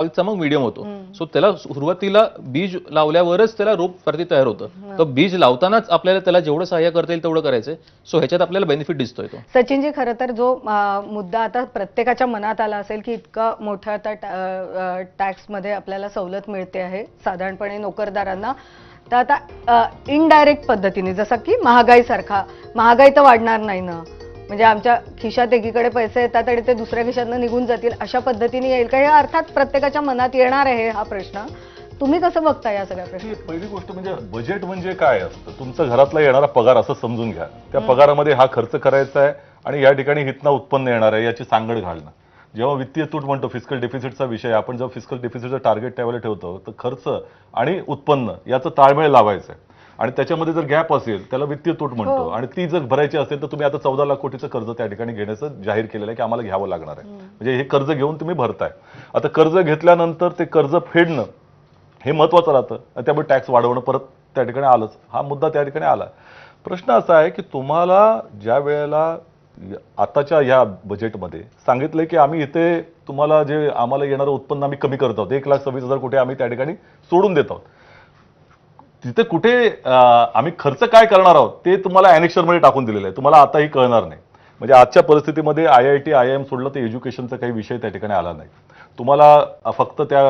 चा मग मीडियम होतो. सो त्याला सुरुवातीला बीज लावल्यावरच त्याला रोप वरती तयार होतं. तर बीज लावतानाच आपल्याला त्याला जेवढं सहाय्य करता येईल तेवढं करायचंय. सो ह्याच्यात आपल्याला बेनिफिट दिसतोय तो. सचिनजी, खरं तर जो मुद्दा आता प्रत्येकाच्या मनात आला असेल की इतका मोठा आता टॅक्समध्ये आपल्याला सवलत मिळते आहे साधारणपणे नोकरदारांना, तर आता इनडायरेक्ट पद्धतीने जसं की महागाई तर वाढणार नाही ना, म्हणजे आमच्या खिशात एकीकडे पैसे येतात आणि ते दुसऱ्या खिशातनं निघून जातील अशा पद्धतीने येईल का, हे अर्थात प्रत्येकाच्या मनात येणार आहे हा प्रश्न. तुम्ही कसं बघता या सगळ्या प्रश्न? पहिली गोष्ट म्हणजे बजेट म्हणजे काय असतं, तुमचा घरातला येणारा पगार असं समजून घ्या. त्या पगारामध्ये हा खर्च करायचा आहे आणि या ठिकाणी हितनं उत्पन्न येणार आहे याची सांगड घालणं. जेव्हा वित्तीय तूट म्हणतो, फिस्कल डेफिसिटचा विषय, आपण जेव्हा फिस्कल डेफिसिटचं टार्गेट त्यावेळेला ठेवतो तर खर्च आणि उत्पन्न याचं ताळमेळ लावायचं आहे आणि त्याच्यामध्ये जर गॅप असेल त्याला वित्तीय तूट म्हणतो. आणि ती जर भरायची असेल तर तुम्ही आता 14 लाख कोटीचं कर्ज त्या ठिकाणी घेण्याचं जाहीर केलेलं आहे की आम्हाला घ्यावं लागणार आहे. म्हणजे हे कर्ज घेऊन तुम्ही भरताय. आता कर्ज घेतल्यानंतर ते कर्ज फेडणं हे महत्वाचं राहतं आणि त्यामुळे टॅक्स वाढवणं परत त्या ठिकाणी आलंच. हा मुद्दा त्या ठिकाणी आला. प्रश्न असा आहे की तुम्हाला ज्या वेळेला आताच्या या बजेटमध्ये सांगितलंय की आम्ही इथे तुम्हाला जे आम्हाला येणारं उत्पन्न आम्ही कमी करत आहोत, 1,26,000 कोटी आम्ही त्या ठिकाणी सोडून देत आहोत. तिथे कुठे आम्ही खर्च काय करणार आहोत ते तुम्हाला अॅनेक्शरमध्ये टाकून दिलेलं आहे. तुम्हाला आताही कळणार नाही. म्हणजे आजच्या परिस्थितीमध्ये IIT IIM सोडलं तर एज्युकेशनचा काही विषय त्या ठिकाणी आला नाही. तुम्हाला फक्त त्या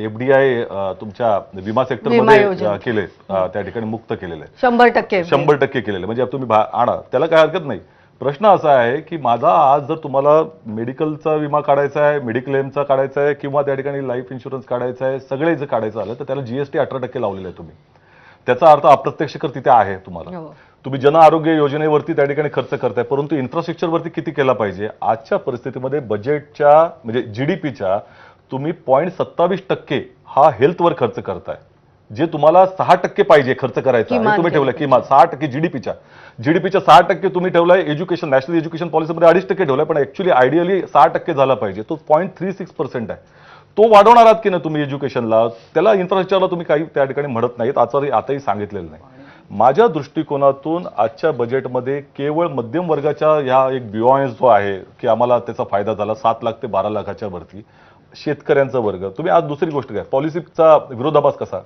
FDI तुमच्या विमा सेक्टरमध्ये केले, त्या ठिकाणी मुक्त केलेले 100% केलेले. म्हणजे तुम्ही आणा, त्याला काय हरकत नाही. प्रश्न असा आहे की माझा आज जर तुम्हाला मेडिकलचा विमा काढायचा आहे, मेडिक्लेमचा काढायचा आहे किंवा त्या ठिकाणी लाईफ इन्शुरन्स काढायचा आहे, सगळे जर काढायचं आलं तर त्याला GST 18% लावलेलं आहे तुम्ही. त्याचा अर्थ अप्रत्यक्ष कर तिथे आहे. तुम्ही जन आरोग्य योजनेवरती त्या ठिकाणी खर्च करताय, परंतु इन्फ्रास्ट्रक्चरवरती किती केला पाहिजे? आजच्या परिस्थितीमध्ये बजेटच्या म्हणजे GDPच्या तुम्ही 0.27% हा हेल्थवर खर्च करताय, जे तुम्हाला 6% पाहिजे खर्च करायचा. तुम्ही ठेवलं किमान 6% जीडीपीच्या 6% तुम्ही ठेवलाय. एज्युकेशन, नॅशनल एज्युकेशन पॉलिसीमध्ये 2.5% ठेवलाय, पण ऍक्च्युअली आयडियली 6% झाला पाहिजे. तो 0.36% आहे. तो वाढवणार आहात की नाही तुम्ही एज्युकेशनला? त्याला इन्फ्रास्ट्रक्चरला तुम्ही काही त्या ठिकाणी म्हणत नाहीत, आताही सांगितलेलं नाही. माझ्या दृष्टिकोनातून आजच्या बजेटमध्ये केवळ मध्यम वर्गाच्या ह्या एक बियॉन्स जो आहे की आम्हाला त्याचा फायदा झाला 7 लाख ते 12 लाखाच्या वरती, शेतकऱ्यांचा वर्ग. तुम्ही आज दुसरी गोष्ट काय, पॉलिसीचा विरोधाभास कसा?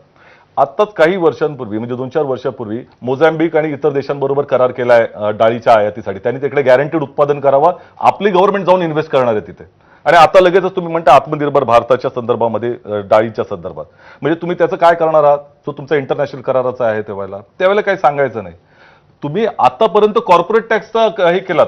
आत्ताच काही वर्षांपूर्वी म्हणजे 2-4 वर्षापूर्वी मोझाम्बिक आणि इतर देशांबरोबर करार केलाय डाळीच्या आयातीसाठी. त्यांनी तिकडे गॅरंटीड उत्पादन करावं, आपली गव्हर्नमेंट जाऊन इन्व्हेस्ट करणार आहे तिथे. आणि आता लगेचच तुम्ही म्हणता आत्मनिर्भर भारताच्या संदर्भामध्ये डाळीच्या संदर्भात. म्हणजे तुम्ही त्याचं काय करणार आहात? जो तुमचा इंटरनॅशनल कराराचा आहे त्यावेळेला काही सांगायचं नाही. तुम्ही आतापर्यंत कॉर्पोरेट टॅक्सचा हे केलात,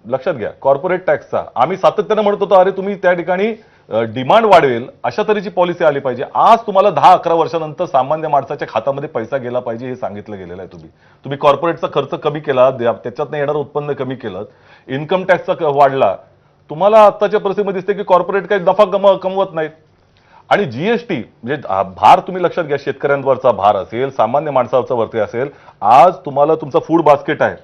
लक्षात घ्या. कॉर्पोरेट टॅक्सचा आम्ही सातत्यानं म्हणत होतो, अरे तुम्ही त्या ठिकाणी डिमांड वाढवेल अशा तऱ्हेची पॉलिसी आली पाहिजे. आज तुम्हाला 10-11 वर्षानंतर सामान्य माणसाच्या खात्यामध्ये पैसा गेला पाहिजे हे सांगितलं गेलेलं आहे. तुम्ही कॉर्पोरेटचा खर्च कमी केला, त्याच्यातनं येणारं उत्पन्न कमी केलं, इन्कम टॅक्सचा वाढला. तुम्हाला आताच्या परिस्थितीमध्ये दिसते की कॉर्पोरेट काही नफा कमवत नाहीत. आणि GST म्हणजे भार तुम्ही लक्षात घ्या, शेतकऱ्यांवरचा भार असेल, सामान्य माणसावरचा वरती असेल. आज तुम्हाला तुमचा फूड बास्केट आहे,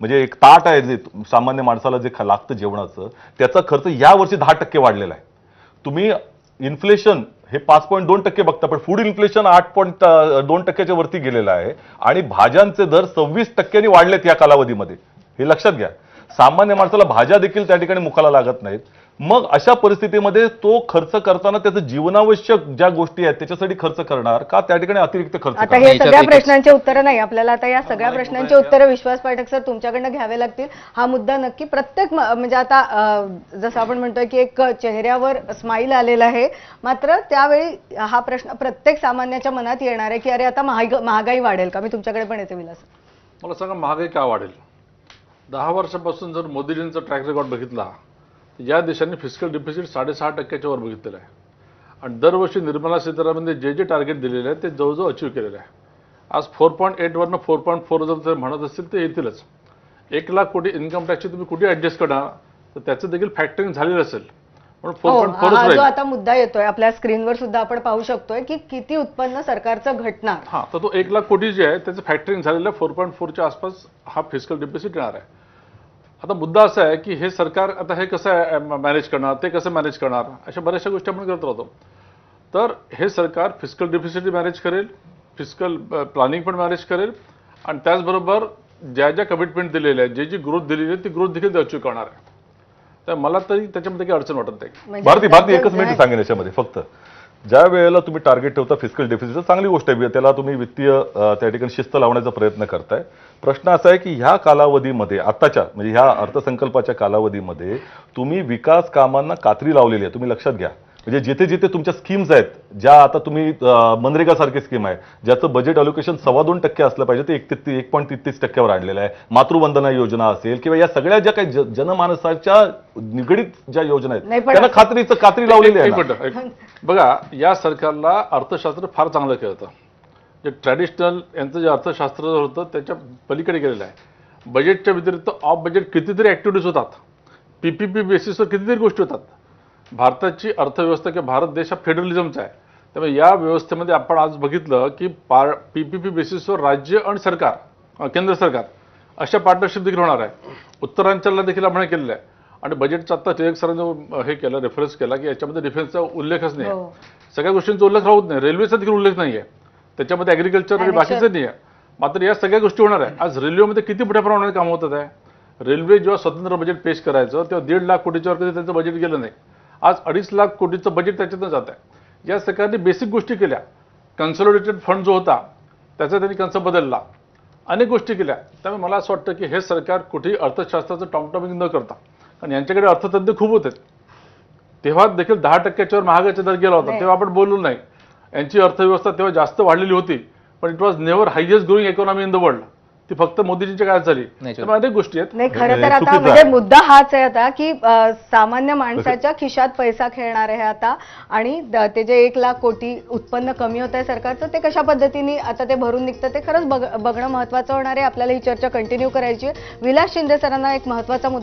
म्हणजे एक ताट आहे जे सामान्य माणसाला जे लागतं जेवणाचं, त्याचा खर्च यावर्षी 10% वाढलेला आहे. तुम्ही इन्फ्लेशन हे 5.2% बघता, पण फूड इन्फ्लेशन 8.2% वरती गेलेलं आहे आणि भाज्यांचे दर 26% वाढलेत या कालावधीमध्ये. हे लक्षात घ्या. सामान्य माणसाला भाज्या देखील त्या ठिकाणी मुखाला लागत नाहीत. मग अशा परिस्थितीमध्ये तो खर्च करताना त्याचं जीवनावश्यक ज्या गोष्टी आहेत त्याच्यासाठी खर्च करणार का त्या ठिकाणी अतिरिक्त खर्च? आता हे सगळ्या प्रश्नांचे उत्तर नाही आपल्याला, आता या सगळ्या प्रश्नांचे उत्तर विश्वास पाठक सर तुमच्याकडनं घ्यावे लागतील. हा मुद्दा नक्की प्रत्येक म्हणजे आता जसं आपण म्हणतोय की एक चेहऱ्यावर स्माईल आलेला आहे, मात्र त्यावेळी हा प्रश्न प्रत्येक सामान्याच्या मनात येणार आहे की अरे आता महागाई वाढेल का? मी तुमच्याकडे पण येते विलास. मला सांगा, महागाई का वाढेल? 10 वर्षापासून जर मोदीजींचा ट्रॅक रेकॉर्ड बघितला, या देशांनी फिस्कल डिफिसिट 6.5%च्या वर बघितलेलं आहे आणि दरवर्षी निर्मला सीतारामन जे टार्गेट दिलेले आहे ते जवळजवळ अचीव्ह केलेलं आहे. आज 4.8 वरनं 4.4 जर ते म्हणत असतील तर येतीलच. 1 लाख कोटी इन्कम टॅक्सची तुम्ही कुठे ऍडजस्ट करणार, तर त्याचं देखील फॅक्टरिंग झालेलं असेल. पण 4.4 जो आता मुद्दा येतोय आपल्या स्क्रीनवर सुद्धा आपण पाहू शकतोय की किती उत्पन्न सरकारचं घटणार. हा, तर तो 1 लाख कोटी जे आहे त्याचं फॅक्टरिंग झालेलं 4.4च्या आसपास हा फिस्कल डिफिसिट येणार आहे. आता मुद्दा असा आहे की हे सरकार आता हे कसं मॅनेज करणार, ते कसं मॅनेज करणार, अशा बऱ्याचशा गोष्टी आपण करत राहतो. तर हे सरकार फिस्कल डिफिसिट मॅनेज करेल, फिस्कल प्लॅनिंग पण मॅनेज करेल आणि त्याचबरोबर ज्या ज्या कमिटमेंट दिलेल्या आहेत, जी ग्रोथ दिलेली आहे ती ग्रोथ देखील अचीव्ह करणार आहे. तर मला तरी त्याच्यामध्ये काही अडचण वाटत नाही. म्हणजे भारती एकच मिनिट सांगेन याच्यामध्ये फक्त ज्या वेळेला तुम्ही टार्गेट ठेवता फिस्कल डेफिसिट चांगली गोष्ट आहे, त्याला तुम्ही वित्तीय त्या ठिकाणी शिस्त लावण्याचा प्रयत्न करताय. प्रश्न असा आहे की ह्या कालावधीमध्ये आत्ताच्या म्हणजे ह्या अर्थसंकल्पाच्या कालावधीमध्ये तुम्ही विकास कामांना कात्री लावलेली आहे. तुम्ही लक्षात घ्या, म्हणजे जिथे जिथे तुमच्या स्कीम्स आहेत, ज्या आता तुम्ही मनरेगा सारखी स्कीम आहे ज्याचं बजेट अलोकेशन 2.25% असलं पाहिजे, ते 1.33% आणलेलं आहे. मातृवंदना योजना असेल किंवा या सगळ्या ज्या काही जनमानसाच्या निगडीत ज्या योजना आहेत नाही, पण त्यांना कात्री लावलेली आहे एक ना. मिनिट. बघा, या सरकारला अर्थशास्त्र फार चांगलं कळतं. जे ट्रॅडिशनल यांचं जे अर्थशास्त्र होतं त्याच्या पलीकडे गेलेलं आहे. बजेटच्या व्यतिरिक्त ऑफ बजेट कितीतरी ऍक्टिव्हिटीज होतात, पीपीपी बेसिसवर कितीतरी गोष्टी होतात. भारताची अर्थव्यवस्था किंवा भारत देश हा फेडरलिझमचा आहे. त्यामुळे या व्यवस्थेमध्ये आपण आज बघितलं की पीपीपी बेसिसवर राज्य आणि सरकार, केंद्र सरकार अशा पार्टनरशिप देखील होणार आहे. उत्तरांचलला देखील आपण हे केलेलं आहे. आणि बजेटचा आता टिळक सरांनी हे केलं, रेफरन्स केला की याच्यामध्ये डिफेन्सचा उल्लेखच नाही आहे. सगळ्या गोष्टींचा उल्लेख राहत नाही. रेल्वेचा देखील उल्लेख नाही आहे त्याच्यामध्ये, ॲग्रिकल्चर आणि बाकीचं नाही आहे. मात्र या सगळ्या गोष्टी होणार आहे. आज रेल्वेमध्ये किती मोठ्या प्रमाणात काम होतात आहे. रेल्वे जेव्हा स्वतंत्र बजेट पेश करायचं तेव्हा 1.5 लाख कोटीच्या वर कधी त्यांचं बजेट गेलं नाही. आज 2.5 लाख कोटीचं बजेट त्याच्यातून जात आहे. या सरकारने बेसिक गोष्टी केल्या. कन्सॉलिडेटेड फंड जो होता त्याचा त्यांनी कन्सेप्ट बदलला, अनेक गोष्टी केल्या. त्यामुळे मला असं वाटतं की हे सरकार कुठेही अर्थशास्त्राचं टॉमटॉमिंग न करता, कारण यांच्याकडे अर्थतज्ञ खूप होते, तेव्हा देखील 10%च्या वर महागाईचा दर गेला होता, तेव्हा आपण बोललो नाही. यांची अर्थव्यवस्था तेव्हा जास्त वाढलेली होती, पण it was never highest growing economy in the world. ती फक्त मोदीजींच्या काळात झाली. त्यामुळे अनेक गोष्टी आहेत. नाही, खरं तर आता म्हणजे मुद्दा हाच आहे आता की सामान्य माणसाच्या खिशात पैसा खेळणार आहे आता, आणि ते जे 1 लाख कोटी उत्पन्न कमी होत आहे सरकारचं, ते कशा पद्धतीने आता ते भरून निघतं ते खरंच बघणं महत्वाचं होणार आहे. आपल्याला ही चर्चा कंटिन्यू करायची आहे. विलास शिंदे सरांना एक महत्वाचा मुद्दा